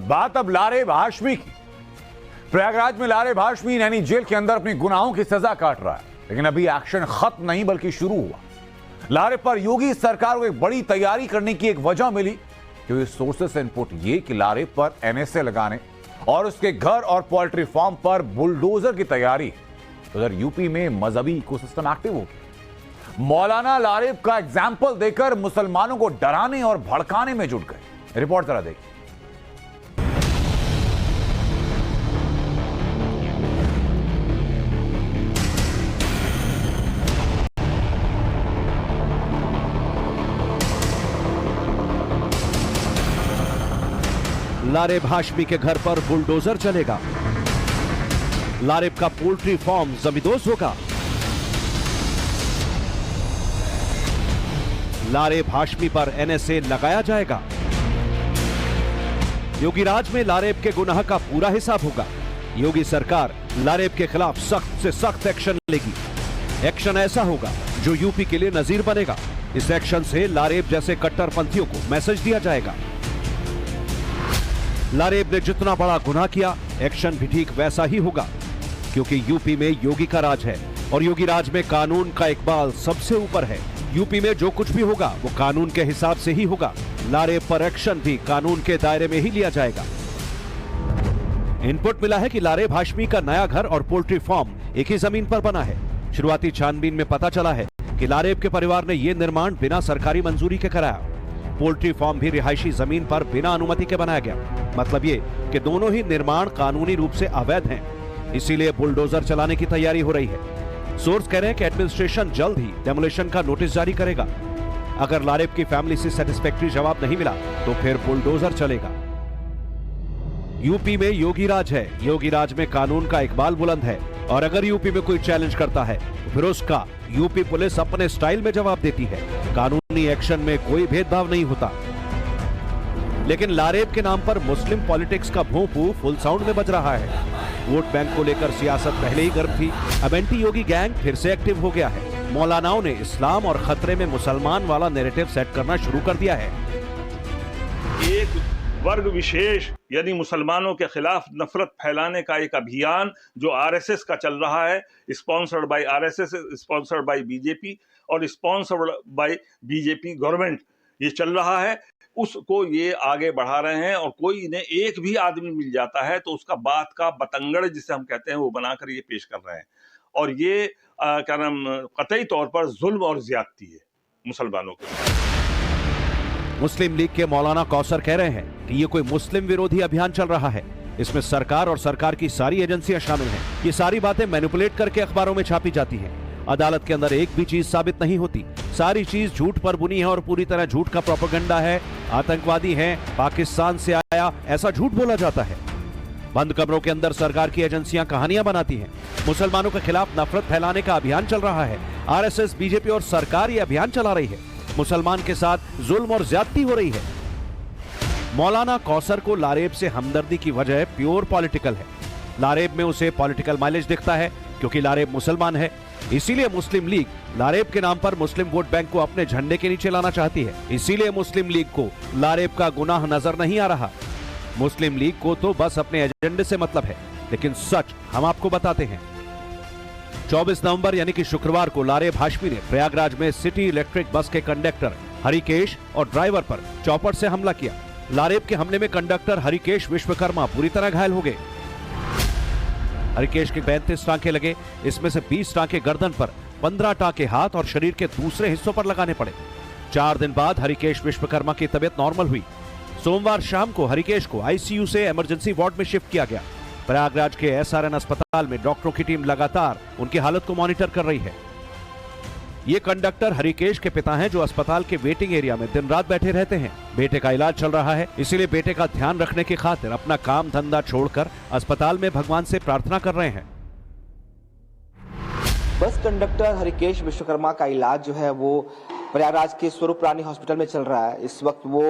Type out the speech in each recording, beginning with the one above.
बात अब लारेब हाशमी की। प्रयागराज में लारेब हाशमी नैनी जेल के अंदर अपनी गुनाहों की सजा काट रहा है, लेकिन अभी एक्शन खत्म नहीं बल्कि शुरू हुआ। लारेब पर योगी सरकार को एक बड़ी तैयारी करने की एक वजह मिली, क्योंकि सोर्सेस से इनपुट ये कि लारेब पर एनएसए लगाने और उसके घर और पोल्ट्री फार्म पर बुलडोजर की तैयारी। उधर यूपी में मजहबी इकोसिस्टम एक्टिव हो गया। मौलाना लारेब का एग्जाम्पल देकर मुसलमानों को डराने और भड़काने में जुट गए। रिपोर्ट जरा देखिए। लारेब हाशमी के घर पर बुलडोजर चलेगा। लारेब का पोल्ट्री फार्म जमींदोज होगा। लारेब हाशमी पर एनएसए लगाया जाएगा। योगी राज में लारेब के गुनाह का पूरा हिसाब होगा। योगी सरकार लारेब के खिलाफ सख्त से सख्त एक्शन लेगी। एक्शन ऐसा होगा जो यूपी के लिए नजीर बनेगा। इस एक्शन से लारेब जैसे कट्टरपंथियों को मैसेज दिया जाएगा। लारेब ने जितना बड़ा गुनाह किया, एक्शन भी ठीक वैसा ही होगा, क्योंकि यूपी में योगी का राज है और योगी राज में कानून का इकबाल सबसे ऊपर है। यूपी में जो कुछ भी होगा वो कानून के हिसाब से ही होगा। लारेब पर एक्शन भी कानून के दायरे में ही लिया जाएगा। इनपुट मिला है कि लारेब हाशमी का नया घर और पोल्ट्री फार्म एक ही जमीन पर बना है। शुरुआती छानबीन में पता चला है कि लारेब के परिवार ने यह निर्माण बिना सरकारी मंजूरी के कराया। पोल्ट्री फार्म भी रिहायशी जमीन पर बिना अनुमति के बनाया गया। मतलब ये कि दोनों ही निर्माण कानूनी रूप से अवैध हैं। इसीलिए बुलडोजर चलाने की तैयारी हो रही है। सोर्स कह रहे हैं कि एडमिनिस्ट्रेशन जल्द ही डेमोलिशन का नोटिस जारी करेगा। अगर लारेब की फैमिली से सेटिस्फैक्टरी जवाब नहीं मिला तो फिर बुलडोजर चलेगा। यूपी में योगी राज है। योगी राज में कानून का इकबाल बुलंद है और अगर यूपी में कोई चैलेंज करता है तो फिर उसका यूपी पुलिस अपने स्टाइल में जवाब देती है। कानूनी एक्शन में कोई भेदभाव नहीं होता। लेकिन लारेब के नाम पर मुस्लिम पॉलिटिक्स का भोंपू फुल साउंड में बज रहा है। वोट बैंक को लेकर सियासत पहले ही गर्म थी, अब एंटी योगी गैंग फिर से एक्टिव हो गया है। मौलानाओं ने इस्लाम और खतरे में मुसलमान वाला नैरेटिव सेट करना शुरू कर दिया है। एक वर्ग विशेष यानी मुसलमानों के खिलाफ नफरत फैलाने का एक अभियान जो आरएसएस का चल रहा है, sponsored by RSS, sponsored by BJP और स्पॉन्सर्ड बाय बीजेपी गवर्नमेंट, ये चल रहा है, उसको ये आगे बढ़ा रहे हैं। और कोई इन्हें एक भी आदमी मिल जाता है तो उसका बात का बतंगड़ जिसे हम कहते हैं वो बनाकर ये पेश कर रहे हैं। और ये क्या नाम कतई तौर पर जुल्म और ज्यादती है मुसलमानों के। मुस्लिम लीग के मौलाना कौसर कह रहे हैं कि ये कोई मुस्लिम विरोधी अभियान चल रहा है। इसमें सरकार और सरकार की सारी एजेंसियां शामिल हैं। ये सारी बातें मैनिपुलेट करके अखबारों में छापी जाती हैं। अदालत के अंदर एक भी चीज साबित नहीं होती। सारी चीज झूठ पर बुनी है और पूरी तरह झूठ का प्रोपेगेंडा है। आतंकवादी है, पाकिस्तान से आया, ऐसा झूठ बोला जाता है। बंद कमरों के अंदर सरकार की एजेंसियां कहानियां बनाती हैं। मुसलमानों के खिलाफ नफरत फैलाने का अभियान चल रहा है। आरएसएस, बीजेपी और सरकार ये अभियान चला रही है। मुसलमान के साथ जुल्म और ज्यादती हो रही है। मौलाना कौसर को लारेब से हमदर्दी की वजह प्योर पॉलिटिकल है। लारेब में उसे पॉलिटिकल माइलेज दिखता है क्योंकि लारेब मुसलमान है। इसीलिए मुस्लिम लीग लारेब के नाम पर मुस्लिम वोट बैंक को अपने झंडे के नीचे लाना चाहती है। इसीलिए मुस्लिम लीग को लारेब का गुनाह नजर नहीं आ रहा। मुस्लिम लीग को तो बस अपने एजेंडे से मतलब है। लेकिन सच हम आपको बताते हैं। 24 नवंबर यानी कि शुक्रवार को लारेब हाशमी ने प्रयागराज में सिटी इलेक्ट्रिक बस के कंडक्टर हरिकेश और ड्राइवर पर चौपट से हमला किया। लारेब के हमले में कंडक्टर हरिकेश विश्वकर्मा पूरी तरह घायल हो गए। हरिकेश के 35 टांके लगे, इसमें से 20 टांके गर्दन पर, 15 टांके हाथ और शरीर के दूसरे हिस्सों पर लगाने पड़े। 4 दिन बाद हरिकेश विश्वकर्मा की तबीयत नॉर्मल हुई। सोमवार शाम को हरिकेश को आईसीयू से इमरजेंसी वार्ड में शिफ्ट किया गया। प्रयागराज के एसआरएन अस्पताल में डॉक्टरों की टीम लगातार उनकी हालत को मॉनिटर कर रही है। ये कंडक्टर हरिकेश के पिता हैं जो अस्पताल के वेटिंग एरिया में दिन रात बैठे रहते हैं। बेटे का इलाज चल रहा है, इसीलिए बेटे का ध्यान रखने की खातिर अपना काम धंधा छोड़कर अस्पताल में भगवान से प्रार्थना कर रहे हैं। बस कंडक्टर हरिकेश विश्वकर्मा का इलाज जो है वो प्रयागराज के स्वरूप रानी हॉस्पिटल में चल रहा है। इस वक्त वो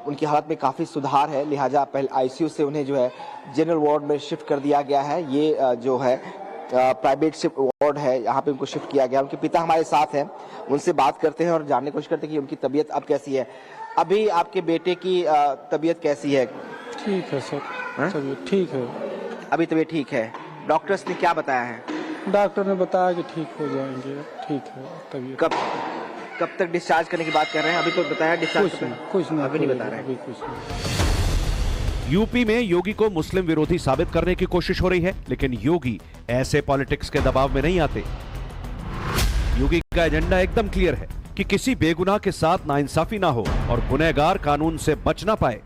उनकी हालत में काफ़ी सुधार है, लिहाजा पहले आईसीयू से उन्हें जो है जनरल वार्ड में शिफ्ट कर दिया गया है। ये जो है प्राइवेट शिफ्ट वार्ड है, यहाँ पे उनको शिफ्ट किया गया। उनके पिता हमारे साथ हैं, उनसे बात करते हैं और जानने की कोशिश करते हैं कि उनकी तबीयत अब कैसी है। अभी आपके बेटे की तबीयत कैसी है? ठीक है सर, हाँ? चलिए ठीक है। अभी तबीयत ठीक है। डॉक्टर्स ने क्या बताया है? डॉक्टर ने बताया कि ठीक हो जाएंगे, ठीक है तबीयत। कब तक डिस्चार्ज करने की बात कर रहे हैं? अभी तो बताया डिस्चार्ज कुछ नहीं अभी नहीं बता रहे हैं। अभी कुछ नहीं। यूपी में योगी को मुस्लिम विरोधी साबित करने की कोशिश हो रही है, लेकिन योगी ऐसे पॉलिटिक्स के दबाव में नहीं आते। योगी का एजेंडा एकदम क्लियर है कि किसी बेगुनाह के साथ नाइंसाफी ना हो और गुनहगार कानून से बच ना पाए।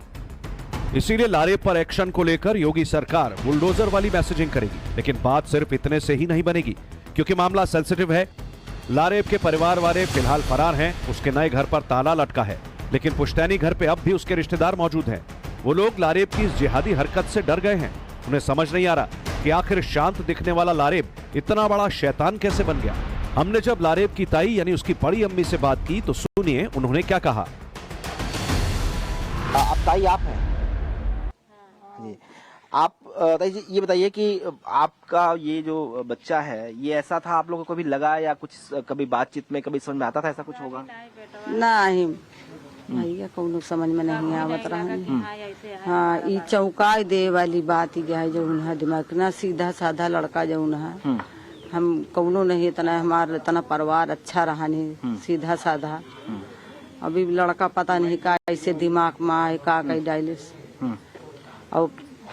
इसीलिए लारेब पर एक्शन को लेकर योगी सरकार बुलडोजर वाली मैसेजिंग करेगी। लेकिन बात सिर्फ इतने से ही नहीं बनेगी, क्योंकि मामला सेंसिटिव है। लारेब के परिवार वाले फिलहाल फरार हैं, उसके नए घर पर ताला लटका है, लेकिन पुश्तैनी घर पे अब भी उसके रिश्तेदार मौजूद हैं। वो लोग लारेब की इस जिहादी हरकत से डर गए हैं। उन्हें समझ नहीं आ रहा कि आखिर शांत दिखने वाला लारेब इतना बड़ा शैतान कैसे बन गया। हमने जब लारेब की ताई यानी उसकी बड़ी अम्मी से बात की तो सुनिए उन्होंने क्या कहा। अब ताई आप हैं जी। आप ताई जी ये बताइए कि आपका ये जो बच्चा है ये ऐसा था, आप लोगों को कभी लगा या कुछ कभी बातचीत में कभी समझ में आता था ऐसा कुछ होगा? नहीं भैया कौनो समझ में नहीं आवत रहा। हाँ ई चौंकाई दे वाली बात ही है जो उन्हें दिमाग ना सीधा साधा लड़का जो उन्हें हम कौनो नहीं इतना हमारा इतना परिवार अच्छा रहा नहीं सीधा साधा। अभी लड़का पता नहीं का ऐसे दिमाग में आए का कई डायलिस और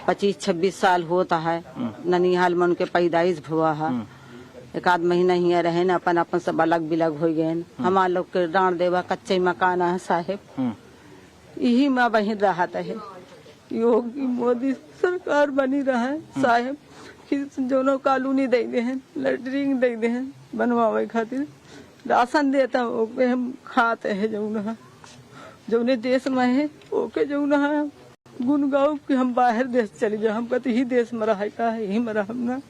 25-26 साल होता है। ननिहाल में उनके पैदाइश हुआ है। एक आध महीना ही रहे न अपन अपन सब अलग बिलग हो गए। हमारे लोग के डांड देवा कच्चे मकान है साहेब, यही में वही रहता है। योगी मोदी सरकार बनी रहा है साहेब कि जो कॉलोनी दे दे हैं, लेटरिंग दे दे हैं बनवावे खातिर, राशन देता ओके हम खाते हैं। जौने देश में है ओके जो गुन गाओ कि हम बाहर देश चले जाए, हम कहते ही देश में रहा का है यही में रहम ना।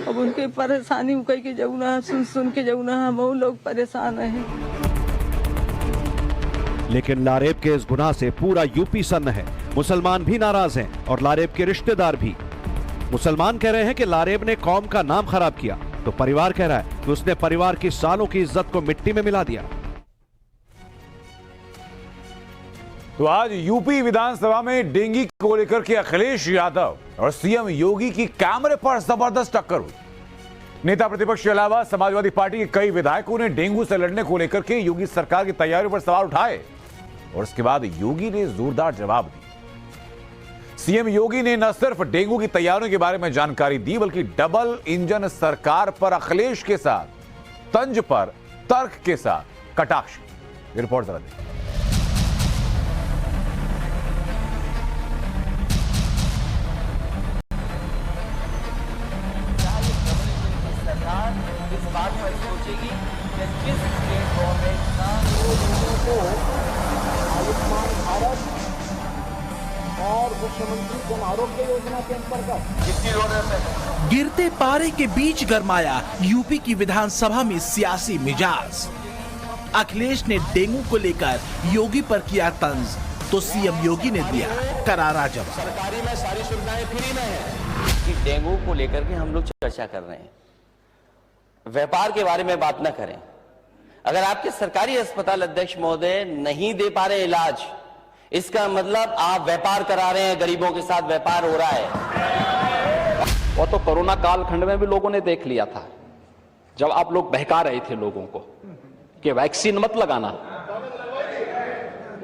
अब उनके परेशानी कह के जौना सुन के जौना हम लोग परेशान हैं। लेकिन लारेब के इस गुनाह से पूरा यूपी सन्न है। मुसलमान भी नाराज हैं और लारेब के रिश्तेदार भी। मुसलमान कह रहे हैं कि लारेब ने कौम का नाम खराब किया, तो परिवार कह रहा है कि उसने परिवार की सालों की इज्जत को मिट्टी में मिला दिया। तो आज यूपी विधानसभा में डेंगू को लेकर के अखिलेश यादव और सीएम योगी की कैमरे पर जबरदस्त टक्कर हुई। नेता प्रतिपक्ष के अलावा समाजवादी पार्टी के कई विधायकों ने डेंगू से लड़ने को लेकर के योगी सरकार की तैयारियों पर सवाल उठाए और उसके बाद योगी ने जोरदार जवाब दिया। सीएम योगी ने न सिर्फ डेंगू की तैयारियों के बारे में जानकारी दी, बल्कि डबल इंजन सरकार पर अखिलेश के साथ तंज पर तर्क के साथ कटाक्ष। रिपोर्ट जरा देखिए। इस बात पर सोचेगी कि किस स्टेट गवर्नमेंट का लोगों को आयुष्मान भारत और मुख्यमंत्री जन आरोग्य योजना के अंतर्गत कितनी जरूरत है। गिरते पारे के बीच गरमाया यूपी की विधानसभा में सियासी मिजाज। अखिलेश ने डेंगू को लेकर योगी पर किया तंज, तो सीएम योगी ने दिया करारा जवाब। सरकारी में सारी सुविधाएं फ्री में है कि डेंगू को लेकर के हम लोग चर्चा कर रहे हैं, व्यापार के बारे में बात न करें। अगर आपके सरकारी अस्पताल अध्यक्ष महोदय नहीं दे पा रहे इलाज, इसका मतलब आप व्यापार करा रहे हैं, गरीबों के साथ व्यापार हो रहा है। वो तो कोरोना कालखंड में भी लोगों ने देख लिया था, जब आप लोग बहका रहे थे लोगों को कि वैक्सीन मत लगाना,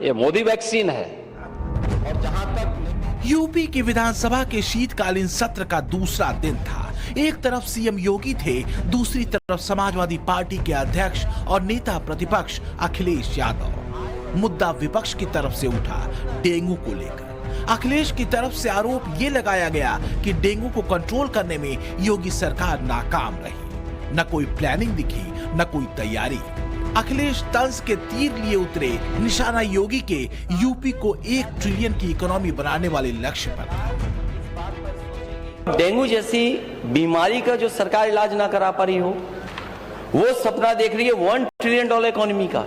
ये मोदी वैक्सीन है। और जहां तक यूपी की विधानसभा के शीतकालीन सत्र का दूसरा दिन था। एक तरफ सीएम योगी थे, दूसरी तरफ समाजवादी पार्टी के अध्यक्ष और नेता प्रतिपक्ष अखिलेश यादव। मुद्दा विपक्ष की तरफ से उठा डेंगू को लेकर। अखिलेश की तरफ से आरोप ये लगाया गया कि डेंगू को कंट्रोल करने में योगी सरकार नाकाम रही। न कोई प्लानिंग दिखी, न कोई तैयारी। अखिलेश तंज के तीर लिए उतरे, निशाना योगी के यूपी को 1 ट्रिलियन की इकोनॉमी बनाने वाले लक्ष्य पर था। डेंगू जैसी बीमारी का जो सरकार इलाज ना करा पा रही हो, वो सपना देख रही है $1 ट्रिलियन इकोनॉमी का।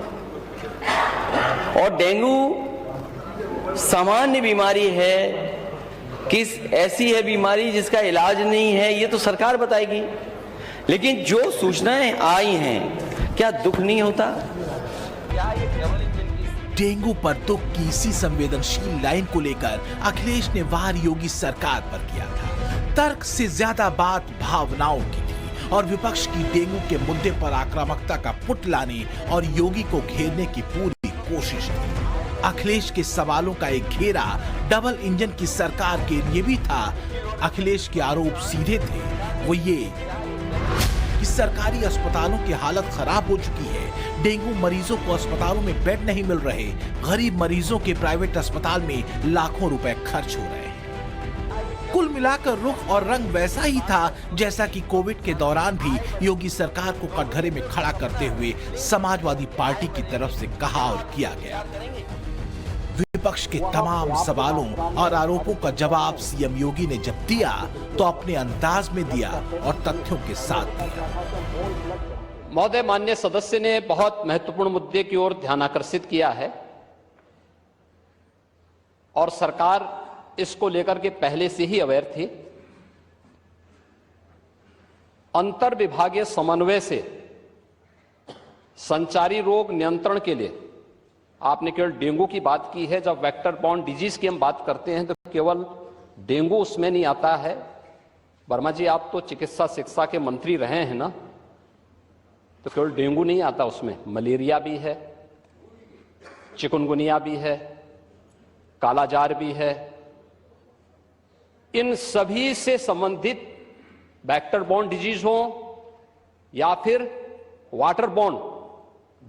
और डेंगू सामान्य बीमारी है, किस ऐसी है बीमारी जिसका इलाज नहीं है, ये तो सरकार बताएगी। लेकिन जो सूचनाएं आई हैं, क्या दुख नहीं होता? डेंगू पर दुख की इसी संवेदनशील लाइन को लेकर अखिलेश ने वार योगी सरकार पर किया था। तर्क से ज्यादा बात भावनाओं की थी और विपक्ष की डेंगू के मुद्दे पर आक्रामकता का पुट लाने और योगी को घेरने की पूरी कोशिश थी। अखिलेश के सवालों का एक घेरा डबल इंजन की सरकार के लिए भी था। अखिलेश के आरोप सीधे थे, वो ये कि सरकारी अस्पतालों की हालत खराब हो चुकी है, डेंगू मरीजों को अस्पतालों में बेड नहीं मिल रहे, गरीब मरीजों के प्राइवेट अस्पताल में लाखों रुपए खर्च हो रहे हैं। कुल मिलाकर रुख और रंग वैसा ही था जैसा कि कोविड के दौरान भी योगी सरकार को कटघरे में खड़ा करते हुए समाजवादी पार्टी की तरफ से कहा और किया गया। विपक्ष के तमाम सवालों और आरोपों का जवाब सीएम योगी ने जब दिया तो अपने अंदाज में दिया और तथ्यों के साथ दिया। महोदय, माननीय सदस्य ने बहुत महत्वपूर्ण मुद्दे की ओर ध्यान आकर्षित किया है और सरकार इसको लेकर के पहले से ही अवेयर थी। अंतर विभागीय समन्वय से संचारी रोग नियंत्रण के लिए आपने केवल डेंगू की बात की है। जब वेक्टर बॉर्न डिजीज की हम बात करते हैं तो केवल डेंगू उसमें नहीं आता है। वर्मा जी, आप तो चिकित्सा शिक्षा के मंत्री रहे हैं ना, तो केवल डेंगू नहीं आता उसमें, मलेरिया भी है, चिकुनगुनिया भी है, कालाजार भी है। इन सभी से संबंधित वेक्टर बॉर्न डिजीज हो या फिर वाटर बॉर्न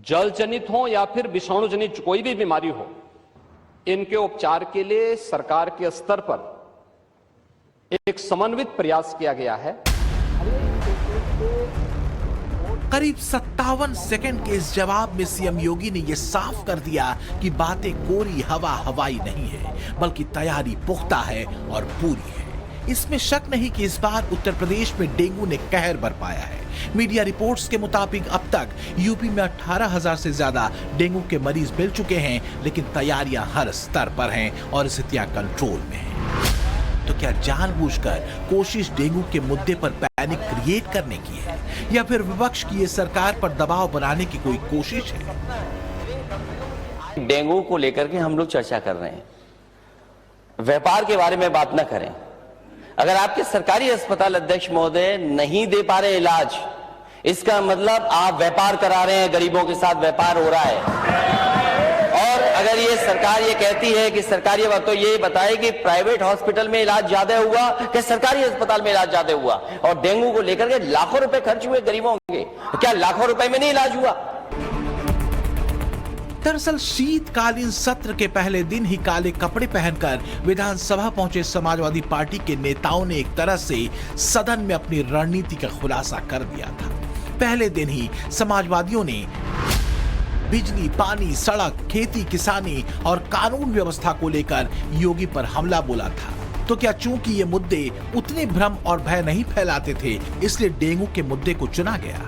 जल जनित हो या फिर विषाणु जनित कोई भी बीमारी हो, इनके उपचार के लिए सरकार के स्तर पर एक समन्वित प्रयास किया गया है। करीब 57 सेकंड के इस जवाब में सीएम योगी ने यह साफ कर दिया कि बातें कोरी हवा हवाई नहीं है, बल्कि तैयारी पुख्ता है और पूरी है। इसमें शक नहीं कि इस बार उत्तर प्रदेश में डेंगू ने कहर बरपाया है। मीडिया रिपोर्ट्स के मुताबिक अब तक यूपी में 18,000 से ज्यादा डेंगू के मरीज मिल चुके हैं, लेकिन तैयारियां हर स्तर पर हैं और स्थितियां कंट्रोल में हैं। तो क्या जानबूझकर कोशिश डेंगू के मुद्दे पर पैनिक क्रिएट करने की है या फिर विपक्ष की ये सरकार पर दबाव बनाने की कोई कोशिश है? डेंगू को लेकर के हम लोग चर्चा कर रहे हैं, व्यापार के बारे में बात ना करें। अगर आपके सरकारी अस्पताल अध्यक्ष महोदय नहीं दे पा रहे इलाज, इसका मतलब आप व्यापार करा रहे हैं, गरीबों के साथ व्यापार हो रहा है। और अगर ये सरकार ये कहती है कि सरकारी बात, तो ये बताए कि प्राइवेट हॉस्पिटल में इलाज ज्यादा हुआ कि सरकारी अस्पताल में इलाज ज्यादा हुआ। और डेंगू को लेकर के लाखों रुपए खर्च हुए गरीबों के, क्या लाखों रुपए में नहीं इलाज हुआ? दरअसल शीतकालीन सत्र के पहले दिन ही काले कपड़े पहनकर विधानसभा पहुंचे समाजवादी पार्टी के नेताओं ने एक तरह से सदन में अपनी रणनीति का खुलासा कर दिया था। पहले दिन ही समाजवादियों ने बिजली, पानी, सड़क, खेती, किसानी और कानून व्यवस्था को लेकर योगी पर हमला बोला था। तो क्या चूंकि ये मुद्दे उतने भ्रम और भय नहीं फैलाते थे, इसलिए डेंगू के मुद्दे को चुना गया?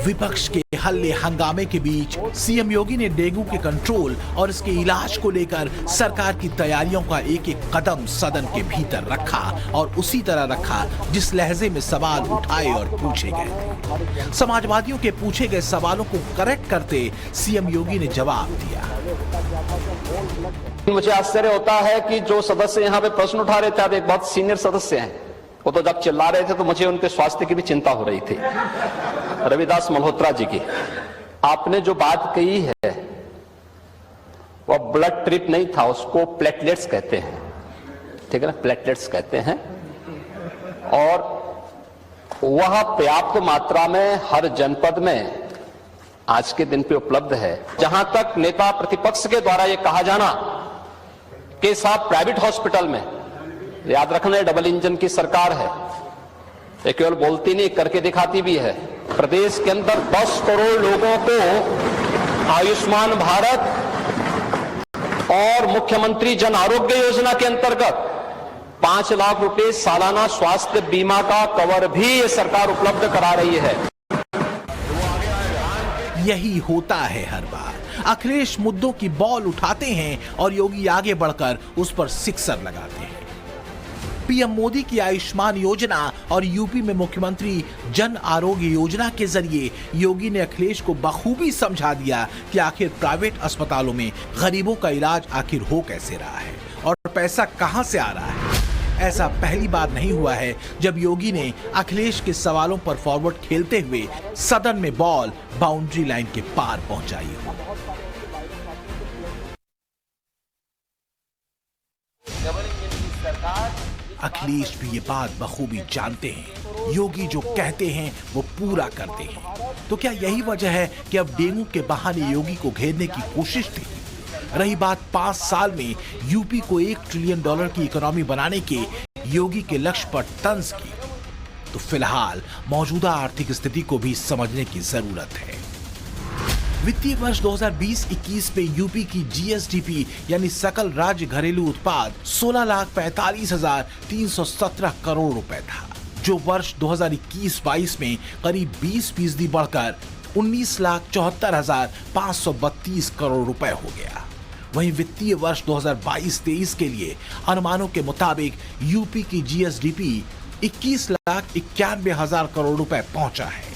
विपक्ष के हल्ले हंगामे के बीच सीएम योगी ने डेंगू के कंट्रोल और इसके इलाज को लेकर सरकार की तैयारियों का एक एक कदम सदन के भीतर रखा और उसी तरह रखा जिस लहजे में सवाल उठाए और पूछे गए। समाजवादियों के पूछे गए सवालों को करेक्ट करते सीएम योगी ने जवाब दिया। मुझे आश्चर्य होता है कि जो सदस्य यहाँ पे प्रश्न उठा रहे थे, आप एक बहुत सीनियर सदस्य हैं, वो तो जब चिल्ला रहे थे तो मुझे उनके स्वास्थ्य की भी चिंता हो रही थी, रविदास मल्होत्रा जी की। आपने जो बात कही है वह ब्लड ट्रिप नहीं था, उसको प्लेटलेट्स कहते हैं, ठीक है ना, प्लेटलेट्स कहते हैं। और वह पर्याप्त मात्रा में हर जनपद में आज के दिन पे उपलब्ध है। जहां तक नेता प्रतिपक्ष के द्वारा यह कहा जाना कि साहब प्राइवेट हॉस्पिटल में, याद रखना डबल इंजन की सरकार है, ये केवल बोलती नहीं करके दिखाती भी है। प्रदेश के अंदर 10 करोड़ लोगों को आयुष्मान भारत और मुख्यमंत्री जन आरोग्य योजना के अंतर्गत 5 लाख रुपए सालाना स्वास्थ्य बीमा का कवर भी ये सरकार उपलब्ध करा रही है। यही होता है हर बार। अखिलेश मुद्दों की बॉल उठाते हैं और योगी आगे बढ़कर उस पर सिक्सर लगाते हैं। पीएम मोदी की आयुष्मान योजना और यूपी में मुख्यमंत्री जन आरोग्य योजना के जरिए योगी ने अखिलेश को बखूबी समझा दिया कि आखिर प्राइवेट अस्पतालों में गरीबों का इलाज आखिर हो कैसे रहा है और पैसा कहां से आ रहा है। ऐसा पहली बार नहीं हुआ है जब योगी ने अखिलेश के सवालों पर फॉरवर्ड खेलते हुए सदन में बॉल बाउंड्री लाइन के पार पहुंचाई हो। अखिलेश भी ये बात बखूबी जानते हैं, योगी जो कहते हैं वो पूरा करते हैं। तो क्या यही वजह है कि अब डेंगू के बहाने योगी को घेरने की कोशिश थी? रही बात 5 साल में यूपी को $1 ट्रिलियन की इकोनॉमी बनाने के योगी के लक्ष्य पर तंज की, तो फिलहाल मौजूदा आर्थिक स्थिति को भी समझने की जरूरत है। वित्तीय वर्ष 2020-21 में यूपी की जीएसडीपी यानी सकल राज्य घरेलू उत्पाद 16,45,317 करोड़ रुपए था, जो वर्ष 2021-22 में करीब 20% बढ़कर 19,74,532 करोड़ रुपए हो गया। वहीं वित्तीय वर्ष 2022-23 के लिए अनुमानों के मुताबिक यूपी की जीएसडीपी 21,91,000 करोड़ रुपए पहुंचा है।